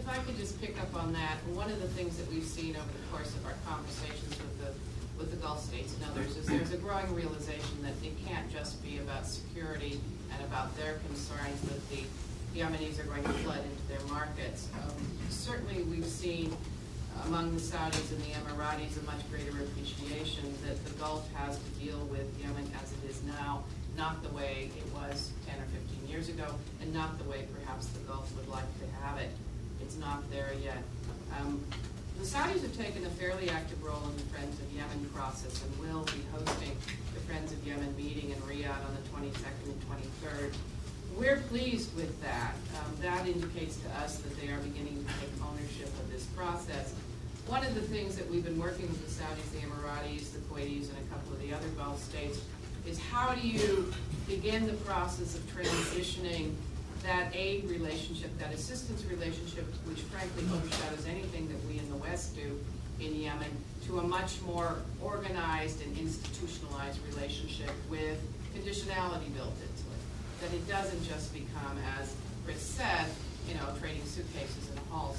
if I could just pick up on that, one of the things that we've seen over the course of our conversations with the Gulf states and others is there's a growing realization that it can't just be about security and about their concerns that the Yemenis are going to flood into their markets. Certainly we've seen among the Saudis and the Emiratis a much greater appreciation that the Gulf has to deal with Yemen as it is now, not the way it was 10 or 15 years ago, and not the way perhaps the Gulf would like to have it. It's not there yet. The Saudis have taken a fairly active role in the Friends of Yemen process and will be hosting the Friends of Yemen meeting in Riyadh on the 22nd and 23rd. We're pleased with that. That indicates to us that they are beginning to take ownership of this process. One of the things that we've been working with the Saudis, the Emiratis, the Kuwaitis, and a couple of the other Gulf states is how do you begin the process of transitioning that aid relationship, that assistance relationship, which frankly overshadows anything that we in the West do in Yemen, to a much more organized and institutionalized relationship with conditionality built into it. That it doesn't just become, as Chris said, trading suitcases in a hall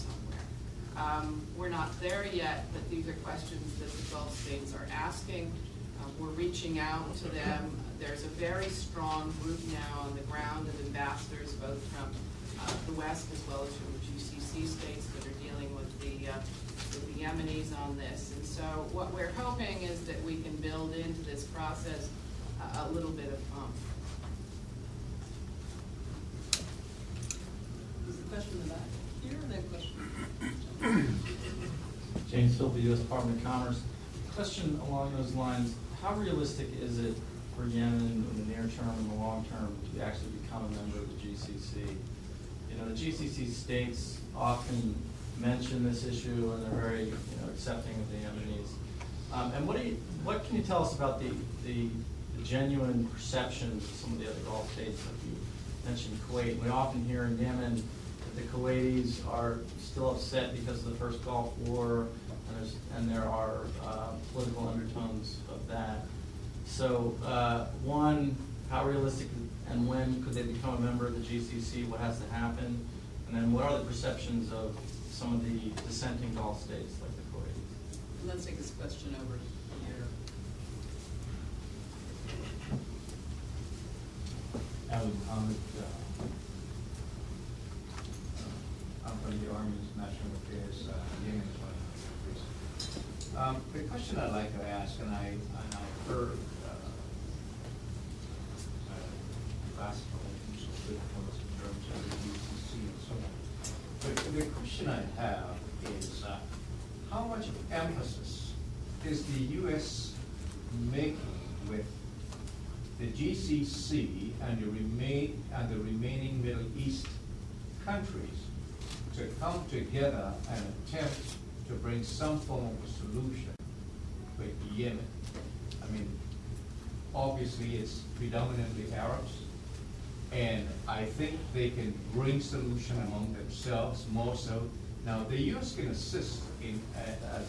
somewhere. We're not there yet, but these are questions that the Gulf states are asking. We're reaching out to them. There's a very strong group now on the ground of ambassadors, both from the West as well as from the GCC states that are dealing with the Yemenis on this. And so what we're hoping is that we can build into this process a little bit of oomph. There's a question in the back here, and then a question. James Philby, U.S. Department of Commerce. Question along those lines: how realistic is it for Yemen in the near term and the long term to actually become a member of the GCC? The GCC states often mention this issue, and they're very accepting of the Yemenis. And what can you tell us about the genuine perceptions of some of the other Gulf states? Like you mentioned Kuwait. We often hear in Yemen that the Kuwaitis are still upset because of the first Gulf War, and there are political undertones of that. So, one, how realistic and when could they become a member of the GCC? What has to happen? And then what are the perceptions of some of the dissenting Gulf states like the Kuwaitis? Let's take this question over here. Alan Muhammad, I'm from the Army's National Affairs, Yemen is one of the countries. The question I'd like to ask, and I've heard classical and political in terms of the UCC and so on. But the question I have is how much emphasis is the U.S. making with the GCC and the remaining Middle East countries to come together and attempt to bring some form of a solution with Yemen? I mean, obviously it's predominantly Arabs, and I think they can bring solution among themselves more so. Now, the U.S. can assist in, as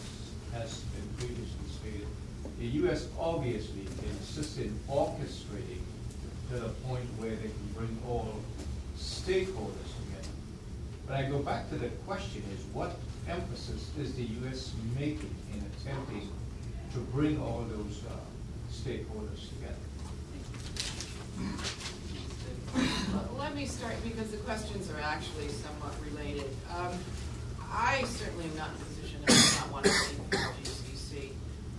has been previously stated, the U.S. obviously can assist in orchestrating to the point where they can bring all stakeholders together. But I go back to the question is, what emphasis is the U.S. making in attempting to bring all those stakeholders together? Let me start, because the questions are actually somewhat related. I certainly am not in a position to not want to leave the GCC.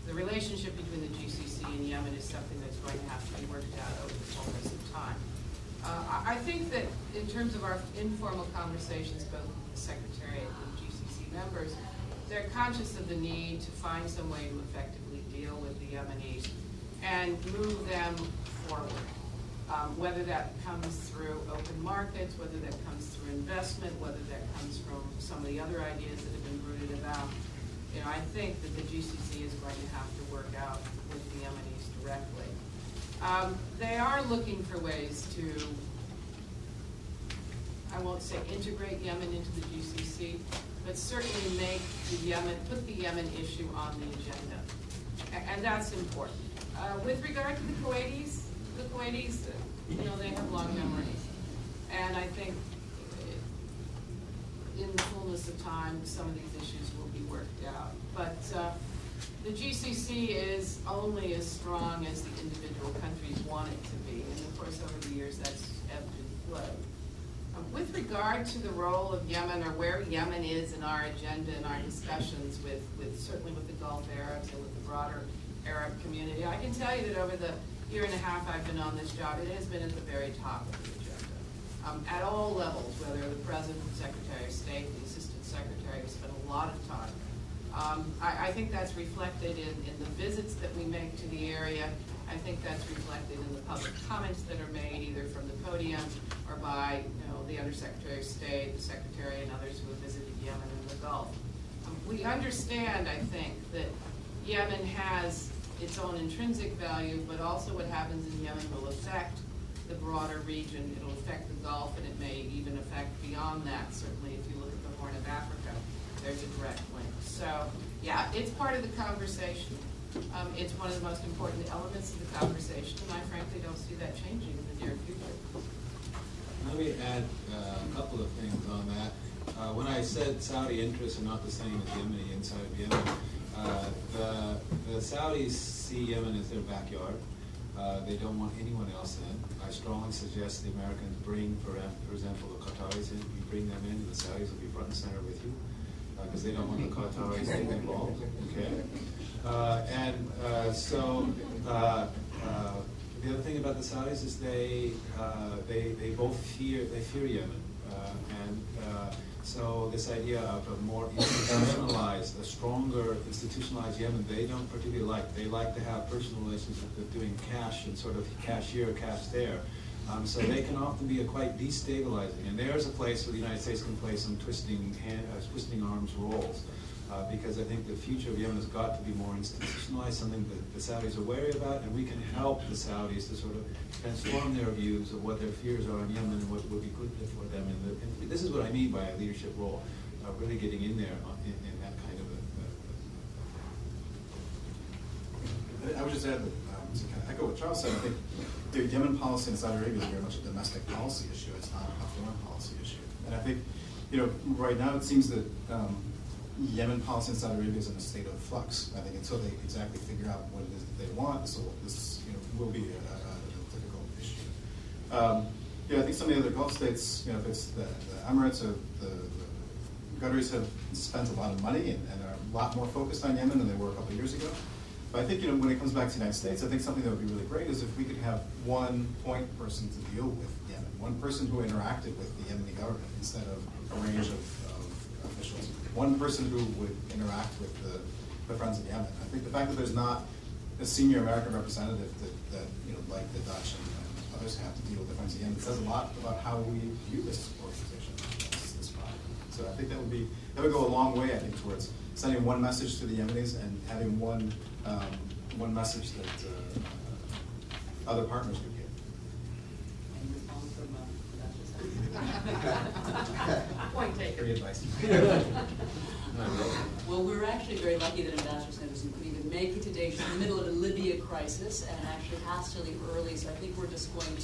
The relationship between the GCC and Yemen is something that's going to have to be worked out over the fullness of time. I think that in terms of our informal conversations, both with the Secretariat and the GCC members, they're conscious of the need to find some way to effectively deal with the Yemenis and move them forward. Whether that comes through open markets, whether that comes through investment, whether that comes from some of the other ideas that have been bruited about. I think that the GCC is going to have to work out with the Yemenis directly. They are looking for ways to, I won't say integrate Yemen into the GCC, but certainly put the Yemen issue on the agenda. And that's important. With regard to the Kuwaitis, they have long memories. And I think in the fullness fullness of time, some of these issues will be worked out. But the GCC is only as strong as the individual countries want it to be, and of course over the years that's ebbed and flowed. With regard to the role of Yemen, or where Yemen is in our agenda and our discussions with certainly with the Gulf Arabs and with the broader Arab community, I can tell you that over the year and a half I've been on this job, it has been at the very top of the agenda. At all levels, whether the President, the Secretary of State, the Assistant Secretary, we spent a lot of time. I think that's reflected in the visits that we make to the area. I think that's reflected in the public comments that are made either from the podium or by the Undersecretary of State, the Secretary, and others who have visited Yemen and the Gulf. We understand, I think, that Yemen has its own intrinsic value, but also what happens in Yemen will affect the broader region. It'll affect the Gulf, and it may even affect beyond that. Certainly, if you look at the Horn of Africa, there's a direct link. So, yeah, it's part of the conversation. It's one of the most important elements of the conversation, and I frankly don't see that changing in the near future. Let me add a couple of things on that. When I said Saudi interests are not the same as Yemeni inside of Yemen, the Saudis see Yemen as their backyard. They don't want anyone else in. I strongly suggest the Americans bring, for example, the Qataris in. You bring them in, and the Saudis will be front and center with you, because they don't want the Qataris to get involved. Okay. The other thing about the Saudis is they both fear Yemen, so this idea of a more institutionalized, a stronger institutionalized Yemen, they don't particularly like. They like to have personal relations with doing cash and sort of cash here, cash there. So they can often be quite destabilizing. And there's a place where the United States can play some twisting arms roles. Because I think the future of Yemen has got to be more institutionalized, something that the Saudis are wary about, and we can help the Saudis to sort of transform their views of what their fears are in Yemen and what would be good for them. And this is what I mean by a leadership role, really getting in there in that kind of I would just add that, to kind of echo what Charles said, I think the Yemen policy in Saudi Arabia is very much a domestic policy issue. It's not a foreign policy issue. And I think, right now it seems that Yemen policy in Saudi Arabia is in a state of flux. I think until they exactly figure out what it is that they want, this will be a difficult issue. I think some of the other Gulf states, if it's the Emirates or the Qataris have spent a lot of money and are a lot more focused on Yemen than they were a couple of years ago. But I think when it comes back to the United States, I think something that would be really great is if we could have one point person to deal with Yemen, one person who interacted with the Yemeni government instead of a range of officials. One person who would interact with the Friends of Yemen. I think the fact that there's not a senior American representative that like the Dutch and others have to deal with the Friends of Yemen says a lot about how we view this organization, this project. So I think that would go a long way, I think, towards sending one message to the Yemenis and having one message that other partners could give. Point taken. Free advice. Well, we're actually very lucky that Ambassador Sanderson could even make it today. She's in the middle of a Libya crisis and actually has to leave early, so I think we're just going to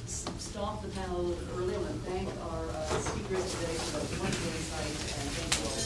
stop the panel a little bit early. I want to thank our speakers today for the wonderful insight, and thank you all.